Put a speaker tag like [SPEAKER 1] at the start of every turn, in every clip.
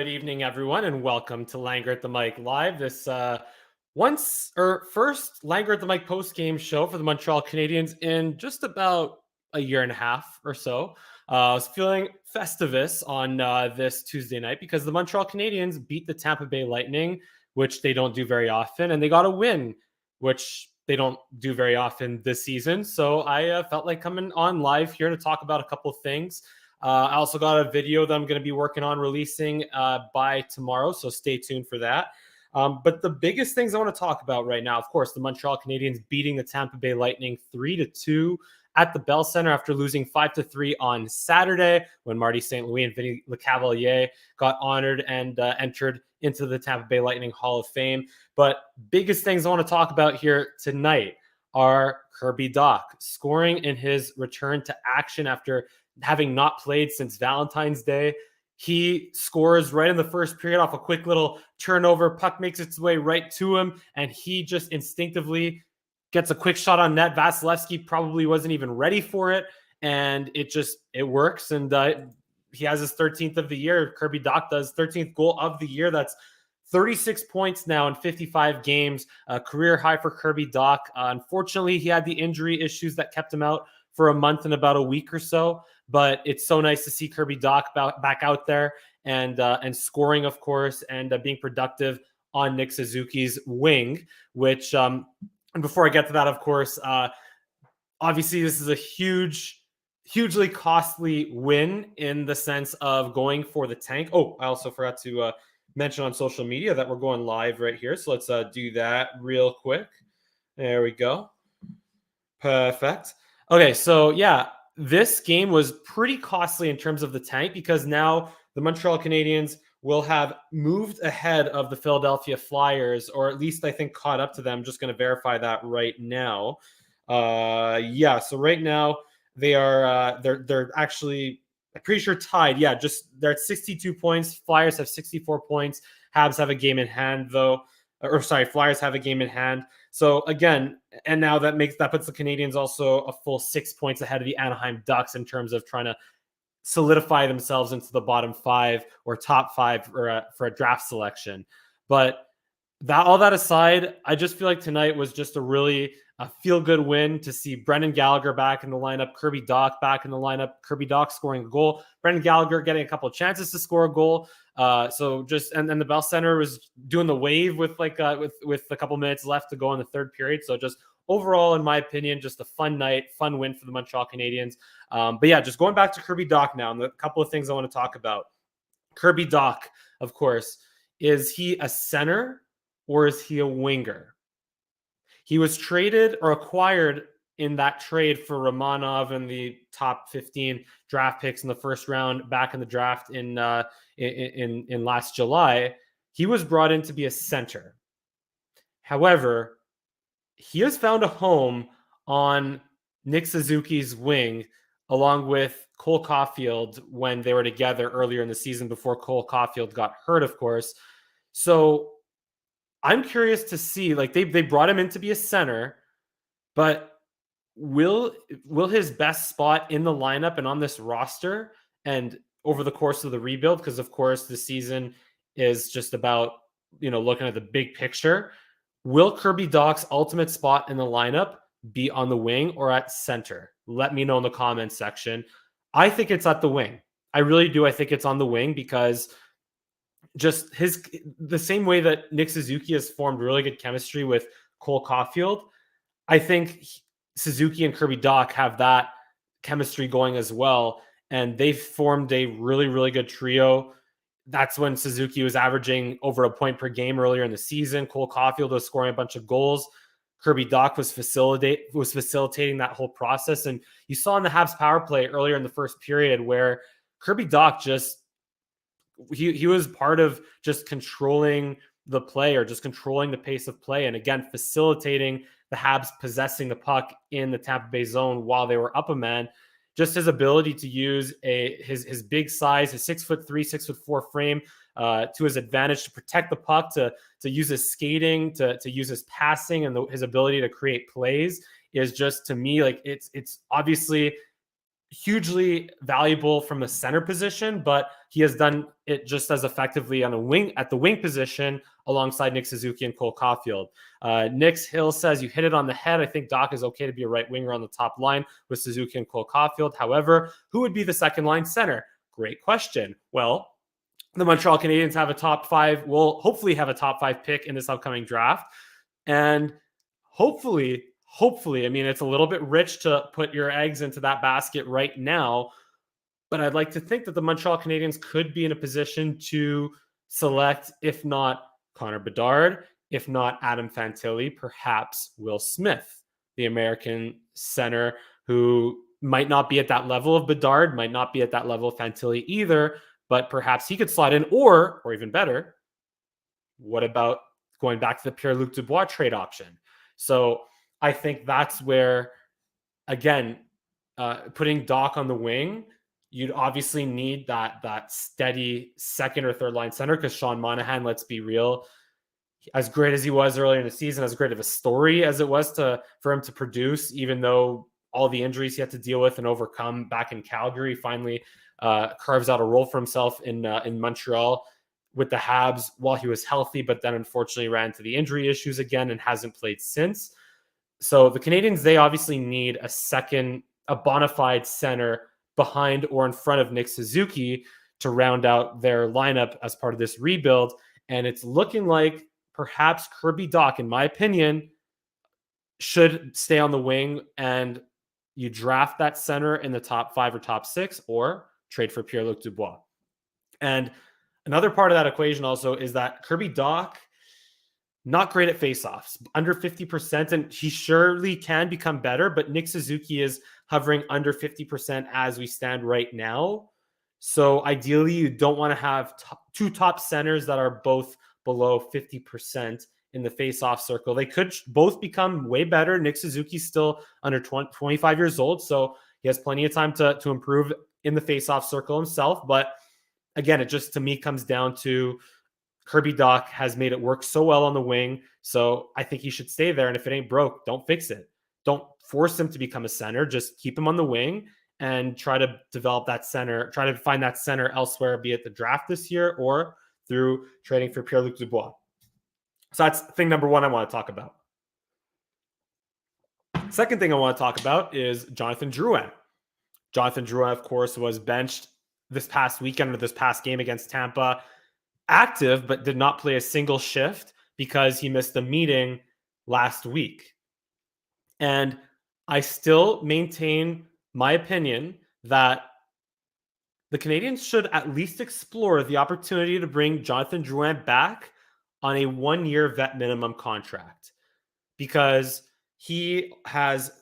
[SPEAKER 1] Good evening, everyone, and welcome to Langer at the Mic Live. This first Langer at the Mic post game show for the Montreal Canadiens in just about a year and a half or so. I was feeling festivus on this Tuesday night because the Montreal Canadiens beat the Tampa Bay Lightning, which they don't do very often, and they got a win, which they don't do very often this season. So I felt like coming on live here to talk about a couple of things. I also got a video that I'm going to be working on releasing by tomorrow, so stay tuned for that. But the biggest things I want to talk about right now, of course, the Montreal Canadiens beating the Tampa Bay Lightning 3-2 at the Bell Center after losing 5-3 on Saturday when Marty St. Louis and Vinny Lecavalier got honored and entered into the Tampa Bay Lightning Hall of Fame. But biggest things I want to talk about here tonight are Kirby Dach scoring in his return to action after having not played since Valentine's Day. He scores right in the first period off a quick little turnover. Puck makes its way right to him, and he just instinctively gets a quick shot on net. Vasilevsky probably wasn't even ready for it, and it works. And he has his 13th of the year. Kirby Dach does 13th goal of the year. That's 36 points now in 55 games, a career high for Kirby Dach. Unfortunately, he had the injury issues that kept him out for a month and about a week or so. But it's so nice to see Kirby Dach back out there and scoring, of course, and being productive on Nick Suzuki's wing, which, and before I get to that, of course, obviously this is a hugely costly win in the sense of going for the tank. Oh, I also forgot to mention on social media that we're going live right here. So let's do that real quick. There we go. Perfect. Okay, so yeah, this game was pretty costly in terms of the tank because now the Montreal Canadiens will have moved ahead of the Philadelphia Flyers, or at least I think caught up to them. I'm just going to verify that right now. So right now they are they're actually, I'm pretty sure, tied. Yeah, they're at 62 points. Flyers have 64 points. Habs have a game in hand though. Flyers have a game in hand. So again, and now that puts the Canadiens also a full 6 points ahead of the Anaheim Ducks in terms of trying to solidify themselves into the bottom five or top five for a draft selection. But all that aside, I just feel like tonight was just a feel-good win to see Brendan Gallagher back in the lineup, Kirby Dach back in the lineup, Kirby Dach scoring a goal, Brendan Gallagher getting a couple of chances to score a goal. So just and the Bell Center was doing the wave with with a couple minutes left to go in the third period. So just overall, in my opinion, just a fun night, fun win for the Montreal Canadiens. But yeah, just going back to Kirby Dach now, and a couple of things I want to talk about. Kirby Dach, of course, is he a center or is he a winger? He was traded or acquired in that trade for Romanov and the top 15 draft picks in the first round back in the draft in last July. He was brought in to be a center. However, he has found a home on Nick Suzuki's wing along with Cole Caulfield when they were together earlier in the season before Cole Caulfield got hurt, of course. So I'm curious to see, like they brought him in to be a center, but will his best spot in the lineup and on this roster and over the course of the rebuild, because of course the season is just about, looking at the big picture, will Kirby Dach's ultimate spot in the lineup be on the wing or at center? Let me know in the comments section. I think it's at the wing. I really do. I think it's on the wing because just the same way that Nick Suzuki has formed really good chemistry with Cole Caulfield, I think Suzuki and Kirby Dach have that chemistry going as well. And they've formed a really, really good trio. That's when Suzuki was averaging over a point per game earlier in the season. Cole Caulfield was scoring a bunch of goals. Kirby Dach was facilitating that whole process. And you saw in the Habs power play earlier in the first period where Kirby Dach he was part of just controlling the play or just controlling the pace of play. And again, facilitating the Habs possessing the puck in the Tampa Bay zone while they were up a man. Just his ability to use his big size, his 6'3", 6'4" frame to his advantage to protect the puck, to use his skating, to use his passing, and his ability to create plays is just, to me, like it's obviously hugely valuable from the center position, but he has done it just as effectively on a wing at the wing position alongside Nick Suzuki and Cole Caulfield. Nick's Hill says you hit it on the head. I think Dach is okay to be a right winger on the top line with Suzuki and Cole Caulfield. However, who would be the second line center? Great question. Well, the Montreal Canadiens have a top 5, will hopefully have a top 5 pick in this upcoming draft. And hopefully, I mean, it's a little bit rich to put your eggs into that basket right now, but I'd like to think that the Montreal Canadiens could be in a position to select, if not Connor Bedard, if not Adam Fantilli, perhaps Will Smith, the American center, who might not be at that level of Bedard, might not be at that level of Fantilli either, but perhaps he could slide in, or even better, what about going back to the Pierre-Luc Dubois trade option? So I think that's where, again, putting Dach on the wing, you'd obviously need that steady second or third line center, because Sean Monahan, let's be real, as great as he was earlier in the season, as great of a story as it was for him to produce, even though all the injuries he had to deal with and overcome back in Calgary, finally carves out a role for himself in Montreal with the Habs while he was healthy, but then unfortunately ran into the injury issues again and hasn't played since. So the Canadiens, they obviously need a bona fide center behind or in front of Nick Suzuki to round out their lineup as part of this rebuild. And it's looking like perhaps Kirby Dach, in my opinion, should stay on the wing, and you draft that center in the top 5 or top 6, or trade for Pierre-Luc Dubois. And another part of that equation also is that Kirby Dach, not great at faceoffs, under 50%, and he surely can become better, but Nick Suzuki is hovering under 50% as we stand right now. So ideally, you don't want to have two top centers that are both below 50% in the faceoff circle. They could both become way better. Nick Suzuki's still under 25 years old, so he has plenty of time to improve in the faceoff circle himself. But again, it just, to me, comes down to Kirby Dach has made it work so well on the wing. So I think he should stay there. And if it ain't broke, don't fix it. Don't force him to become a center. Just keep him on the wing and try to develop that center, try to find that center elsewhere, be it the draft this year or through trading for Pierre-Luc Dubois. So that's thing number one I want to talk about. Second thing I want to talk about is Jonathan Drouin. Jonathan Drouin, of course, was benched this past weekend or this past game against Tampa, active, but did not play a single shift because he missed a meeting last week. And I still maintain my opinion that the Canadiens should at least explore the opportunity to bring Jonathan Drouin back on a 1-year vet minimum contract, because he has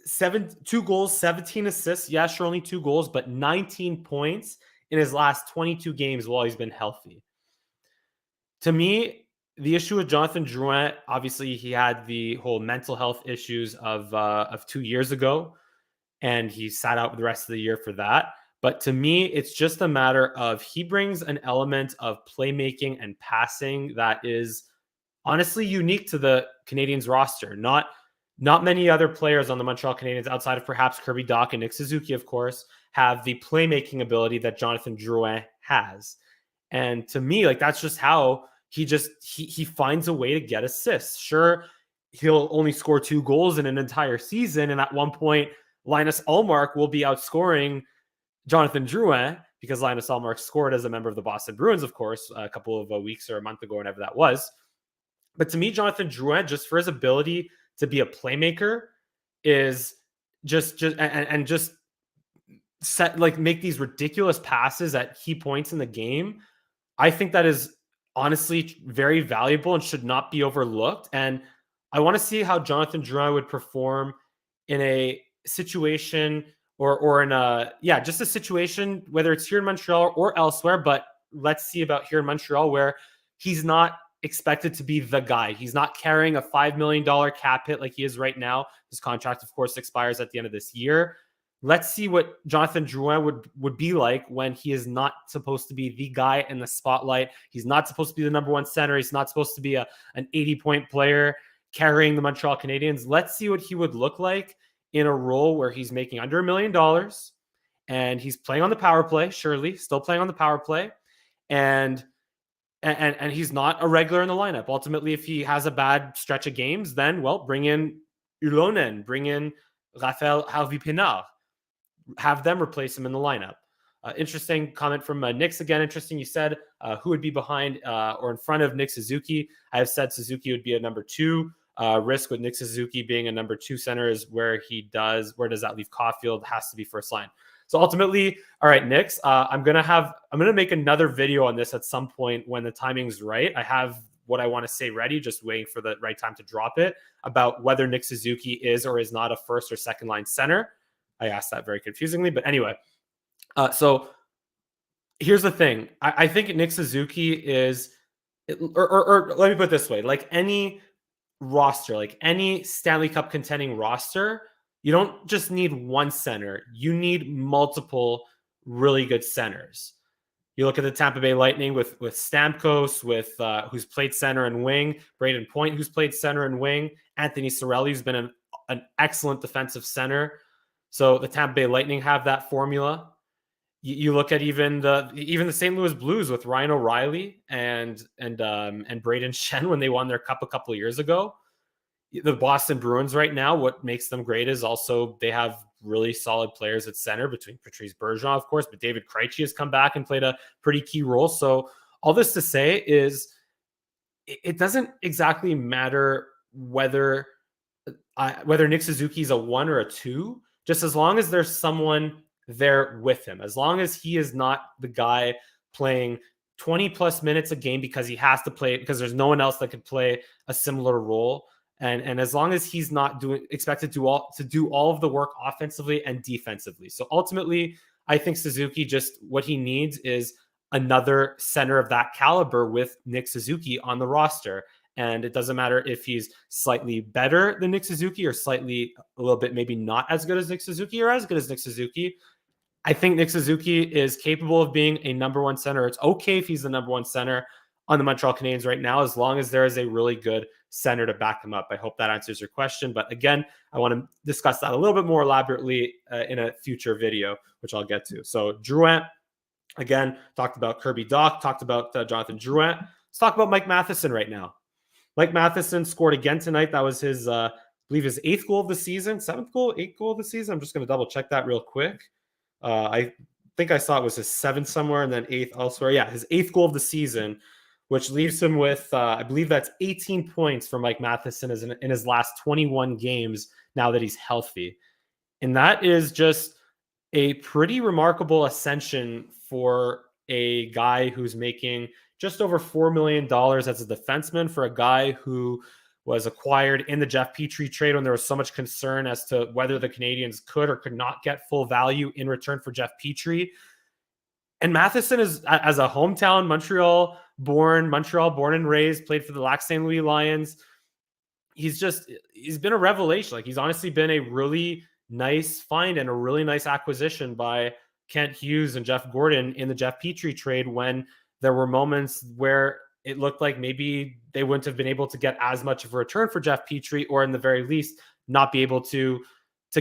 [SPEAKER 1] 2 goals, 17 assists. Yeah, sure, only 2 goals, but 19 points in his last 22 games while he's been healthy. To me, the issue with Jonathan Drouin, obviously he had the whole mental health issues of 2 years ago, and he sat out the rest of the year for that. But to me, it's just a matter of he brings an element of playmaking and passing that is honestly unique to the Canadiens roster. Not many other players on the Montreal Canadiens, outside of perhaps Kirby Dach and Nick Suzuki, of course, have the playmaking ability that Jonathan Drouin has. And to me, like, that's just how he finds a way to get assists. Sure, he'll only score 2 goals in an entire season, and at one point, Linus Ullmark will be outscoring Jonathan Drouin, because Linus Ullmark scored as a member of the Boston Bruins, of course, a couple of weeks or a month ago, whenever that was. But to me, Jonathan Drouin, just for his ability to be a playmaker, is just set, like, make these ridiculous passes at key points in the game. I think that is honestly very valuable and should not be overlooked. And I want to see how Jonathan Drouin would perform in a situation or in just a situation, whether it's here in Montreal or elsewhere. But let's see about here in Montreal, where he's not expected to be the guy. He's not carrying a $5 million cap hit like he is right now. His contract, of course, expires at the end of this year. Let's see what Jonathan Drouin would be like when he is not supposed to be the guy in the spotlight. He's not supposed to be the number one center. He's not supposed to be an 80-point player carrying the Montreal Canadiens. Let's see what he would look like in a role where he's making under $1 million and he's playing on the power play. Surely, still playing on the power play, and and he's not a regular in the lineup. Ultimately, if he has a bad stretch of games, then well, bring in Ulonen, bring in Rafael Harvey-Pinard, have them replace him in the lineup. Interesting comment from Nick again. Interesting. You said who would be behind or in front of Nick Suzuki. I have said Suzuki would be a number 2. Risk with Nick Suzuki being a number 2 center is where does that leave Caulfield? Has to be first line. So ultimately, all right, Knicks. I'm gonna make another video on this at some point when the timing's right. I have what I want to say ready, just waiting for the right time to drop it, about whether Nick Suzuki is or is not a first or second line center. I asked that very confusingly, but anyway. So here's the thing. I think Nick Suzuki is, or let me put it this way: like any roster, like any Stanley Cup contending roster, you don't just need one center. You need multiple really good centers. You look at the Tampa Bay Lightning with Stamkos, with who's played center and wing, Braden Point, who's played center and wing, Anthony Cirelli, who's been an excellent defensive center. So the Tampa Bay Lightning have that formula. You look at even the St. Louis Blues with Ryan O'Reilly and Braden Shen when they won their cup a couple of years ago. The Boston Bruins right now, what makes them great is also they have really solid players at center, between Patrice Bergeron, of course, but David Krejci has come back and played a pretty key role. So all this to say is it doesn't exactly matter whether Nick Suzuki's a 1 or a 2, just as long as there's someone there with him, as long as he is not the guy playing 20 plus minutes a game because he has to play, because there's no one else that could play a similar role. And as long as he's not expected to do all of the work offensively and defensively. So ultimately, I think Suzuki, just what he needs is another center of that caliber with Nick Suzuki on the roster. And it doesn't matter if he's slightly better than Nick Suzuki or slightly a little bit maybe not as good as Nick Suzuki or as good as Nick Suzuki. I think Nick Suzuki is capable of being a number 1 center. It's okay if he's the number 1 center on the Montreal Canadiens right now, as long as there is a really good center to back him up. I hope that answers your question. But again, I want to discuss that a little bit more elaborately in a future video, which I'll get to. So Drouin, again, talked about Kirby Dach, talked about Jonathan Drouin. Let's talk about Mike Matheson right now. Mike Matheson scored again tonight. That was his, I believe, his 8th goal of the season, 7th goal, 8th goal of the season. I'm just going to double check that real quick. I think I saw it was his 7th somewhere and then 8th elsewhere. Yeah, his 8th goal of the season, which leaves him with, I believe that's 18 points for Mike Matheson in his last 21 games now that he's healthy. And that is just a pretty remarkable ascension for a guy who's making just over $4 million as a defenseman, for a guy who was acquired in the Jeff Petrie trade when there was so much concern as to whether the Canadiens could or could not get full value in return for Jeff Petrie. And Matheson is, as a hometown Montreal born and raised, played for the Lac St. Louis Lions. He's been a revelation. Like, he's honestly been a really nice find and a really nice acquisition by Kent Hughes and Jeff Gordon in the Jeff Petrie trade, when there were moments where it looked like maybe they wouldn't have been able to get as much of a return for Jeff Petrie, or in the very least not be able to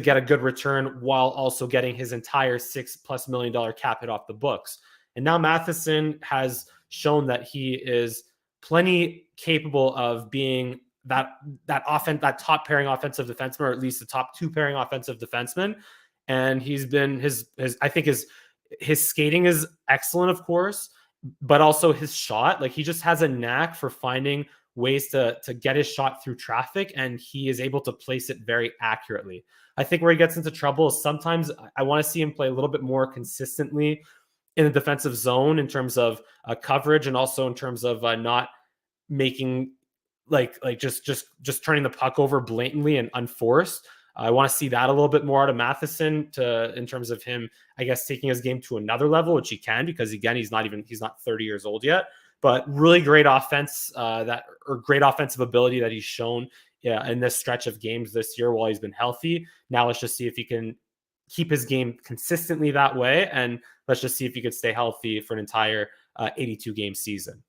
[SPEAKER 1] get a good return while also getting his entire $6+ million cap hit off the books. And now Matheson has shown that he is plenty capable of being that top pairing offensive defenseman, or at least the top 2 pairing offensive defenseman. And he's been I think his skating is excellent, of course, but also his shot. Like, he just has a knack for finding ways to get his shot through traffic, and he is able to place it very accurately. I think where he gets into trouble is sometimes I want to see him play a little bit more consistently in the defensive zone in terms of coverage, and also in terms of not making just turning the puck over blatantly and unforced. I want to see that a little bit more out of Matheson, in terms of him, I guess, taking his game to another level, which he can, because again, he's not 30 years old yet. But really great offense, great offensive ability that he's shown in this stretch of games this year while he's been healthy. Now let's just see if he can keep his game consistently that way, and let's just see if he could stay healthy for an entire 82 game season.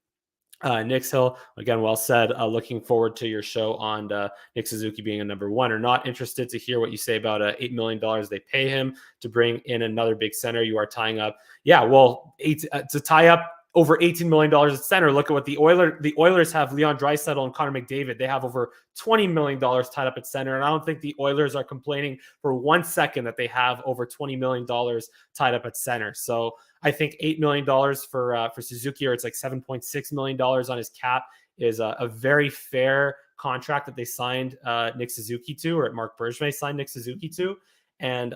[SPEAKER 1] Nick's Hill, again, well said. Looking forward to your show on Nick Suzuki being a number one or not. Interested to hear what you say about $8 million they pay him to bring in another big center. You are tying up, to tie up over $18 million at center. Look at what the Oilers have. Leon Draisaitl and Connor McDavid. They have over $20 million tied up at center. And I don't think the Oilers are complaining for 1 second that they have over $20 million tied up at center. So I think $8 million for Suzuki, or it's like $7.6 million on his cap, is a very fair contract that they signed Nick Suzuki to, or Mark Bergevin signed Nick Suzuki to. And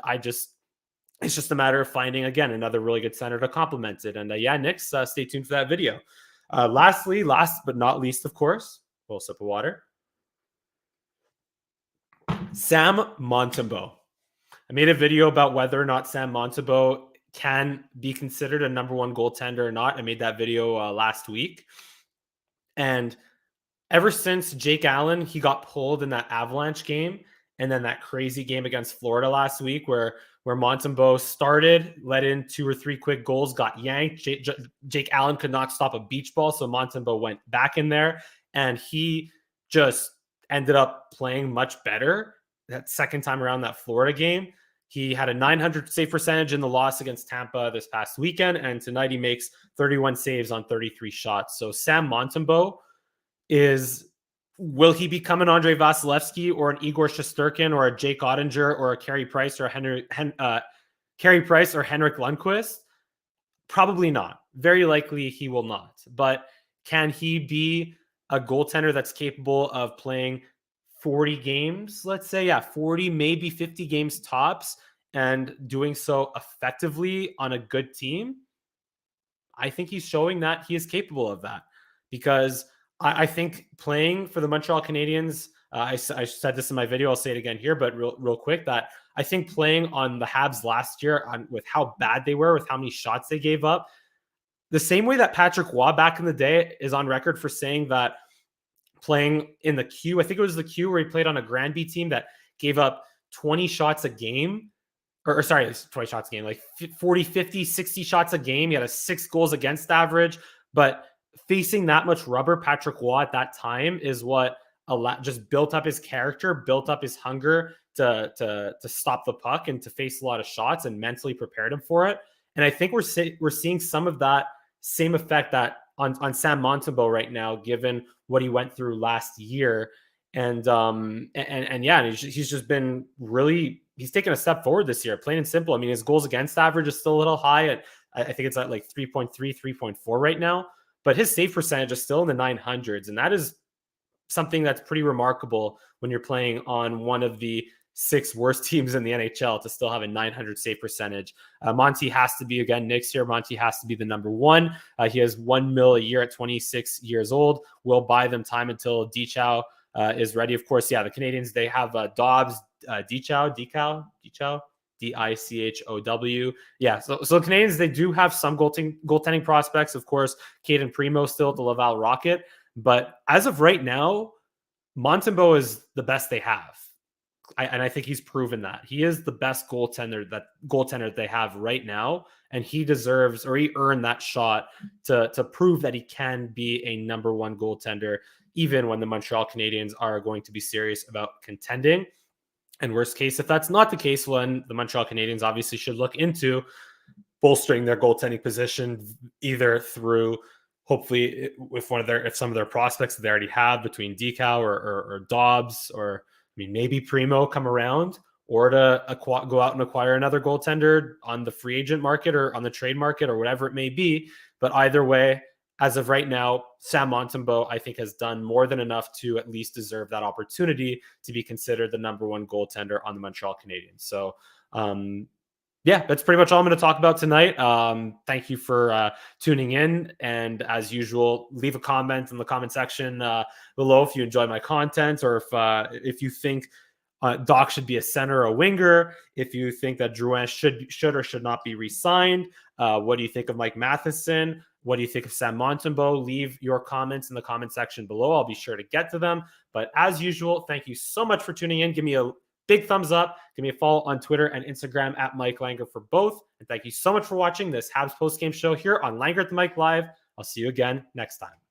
[SPEAKER 1] it's just a matter of finding, again, another really good center to complement it. And Nick's, stay tuned for that video. Last but not least, of course, a little sip of water. Sam Montembeault. I made a video about whether or not Sam Montembeault can be considered a number one goaltender or not. I made that video last week. And ever since Jake Allen, he got pulled in that Avalanche game, and then that crazy game against Florida last week where Montembeault started, let in 2 or 3 quick goals, got yanked. Jake Allen could not stop a beach ball, so Montembeault went back in there, and he just ended up playing much better that second time around that Florida game. He had a .900 save percentage in the loss against Tampa this past weekend, and tonight he makes 31 saves on 33 shots. So Sam Montembeault will he become an Andrei Vasilevsky or an Igor Shesterkin or a Jake Ottinger or a Carey Price or Henrik Lundqvist? Probably not. Very likely he will not. But can he be a goaltender that's capable of playing 40 games, let's say, 40, maybe 50 games tops, and doing so effectively on a good team? I think he's showing that he is capable of that, because I think playing for the Montreal Canadiens, I said this in my video, I'll say it again here, but real quick, that I think playing on the Habs last year, with how bad they were, with how many shots they gave up, the same way that Patrick Waugh back in the day is on record for saying that playing in the Q, I think it was the Q where he played on a Granby team that gave up 20 shots a game, or sorry, 20 shots a game, like 40, 50, 60 shots a game. He had a 6 goals against average, but facing that much rubber, Patrick Waugh at that time is what just built up his character, built up his hunger to stop the puck and to face a lot of shots, and mentally prepared him for it. And I think we're seeing some of that same effect that on Sam Montembeault right now, given what he went through last year. And he's just been he's taken a step forward this year, plain and simple. I mean, his goals against average is still a little high I think it's at like 3.3, 3.4 right now, but his save percentage is still in the 900s. And that is something that's pretty remarkable when you're playing on one of the 6 worst teams in the NHL to still have a 900 save percentage. Monty has to be, again, Nick's here. Monty has to be the number one. He has $1 million a year at 26 years old. We'll buy them time until Dach is ready. Of course, the Canadiens, they have Dobbs, Dichow, Dichow. Yeah, so Canadiens, they do have some goaltending prospects. Of course, Caden Primo still at the Laval Rocket. But as of right now, Montembeault is the best they have. And I think he's proven that. He is the best goaltender that they have right now. And he deserves, or he earned that shot to prove that he can be a number one goaltender, even when the Montreal Canadiens are going to be serious about contending. And worst case, if that's not the case, when the Montreal Canadiens obviously should look into bolstering their goaltending position, either through hopefully if some of their prospects that they already have between Dichow or Dobbs, or maybe Primo come around, or to go out and acquire another goaltender on the free agent market or on the trade market or whatever it may be. But either way, as of right now, Sam Montembeault, I think, has done more than enough to at least deserve that opportunity to be considered the number one goaltender on the Montreal Canadiens. So, that's pretty much all I'm going to talk about tonight. Thank you for tuning in. And as usual, leave a comment in the comment section below if you enjoy my content, or if you think Dach should be a center or a winger, if you think that Drouin should or should not be re-signed. What do you think of Mike Matheson? What do you think of Sam Montembeault? Leave your comments in the comment section below. I'll be sure to get to them. But as usual, thank you so much for tuning in. Give me a big thumbs up. Give me a follow on Twitter and Instagram at Mike Langer for both. And thank you so much for watching this Habs postgame show here on Langer at the Mic Live. I'll see you again next time.